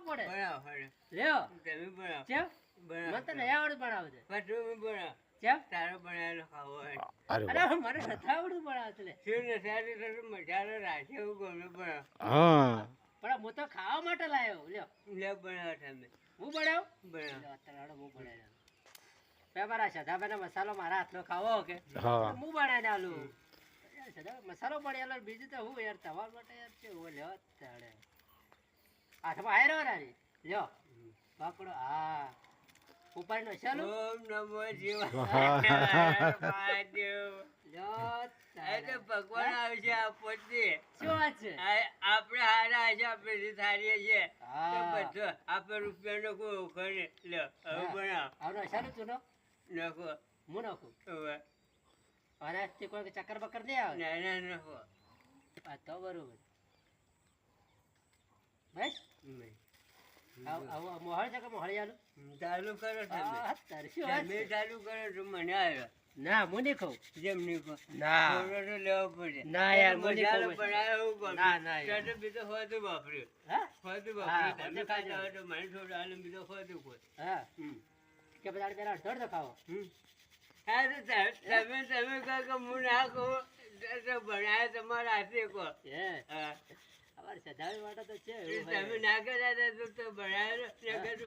પડે બનાવો હળો. લ્યો તમે બનાવો. ચેમ બનાવો. મને તો નહીં આવડતું બનાવે છે પણ તમે બનાવો. ચેમ તારો બનાવેલો ખાવો હોય. અરે અરે મને નથી આવડતું બનાવે છે લે. શું ને સારી રીતે મસાલો રાખે એવું ગમે બનાવો. હા પણ હું તો ખાવા માટે લાવ્યો લ્યો લે બનાવો તમે. હું બનાવ બનાવો. અત્યારે હું બનાવી મારા સદાભાઈ મસાલો મારા હાથનો ખાવો કે હા હું બનાવીને આલું મસાલો પડી આલો બીજું તો હું યાર તમારા માટે યાર કેવું લ્યો તાણે હાથમાં આયરો રાની લ્યો પકડો હા ઉપર નો ચાલો ઓમ નમો શિવાય. મહાદેવ. લ્યો એ તો ભગવાન આવશે આપોથી. શું વાત છે આપણે હારા છે, આપણે જે થારીએ છે હા. તો બધો આપણે રૂપિયાનો કોઈ ઓખો નહીં. લ્યો હવે બનાવો. આવડો ચાલો તું નાખો. હું નાખું હવે અને તે કોઈ ચક્કર બક્કર નહીં આવે નાના નાખો. આ તો બરોબર બસ આવું મોહળ છે કે મોહળી આલું ચાલુ કરો તમે. તારે શું વાત તમે છે? ચાલુ કરો તો મને આવ્યો. ના હું નહીં ખાઉં જેમ નહીં કહો. ના. થોડો તો લેવો પડે. ના યાર, મને મસાલો ખબર છે. બનાવ્યો એવું ગમે. ના, ના યાર. તો બીજો હોતું વાપર્યું. હા હોતું હા, વાપર્યું. તમે હોતું ખાતા ખાજો. હોય તો મને થોડું આલે, બીજો હોતું કોઈ. હા હમ. કે બધા પેલા અડધો ખાવો હમ. હા તો તમે કહો કે હું ના કહું તો બનાવે તમારા હાથે કહો. હે હા. અમારે સદાવી માટે તો છે એ એવું તમે હોય. ના કર્યા તો બનાવેલો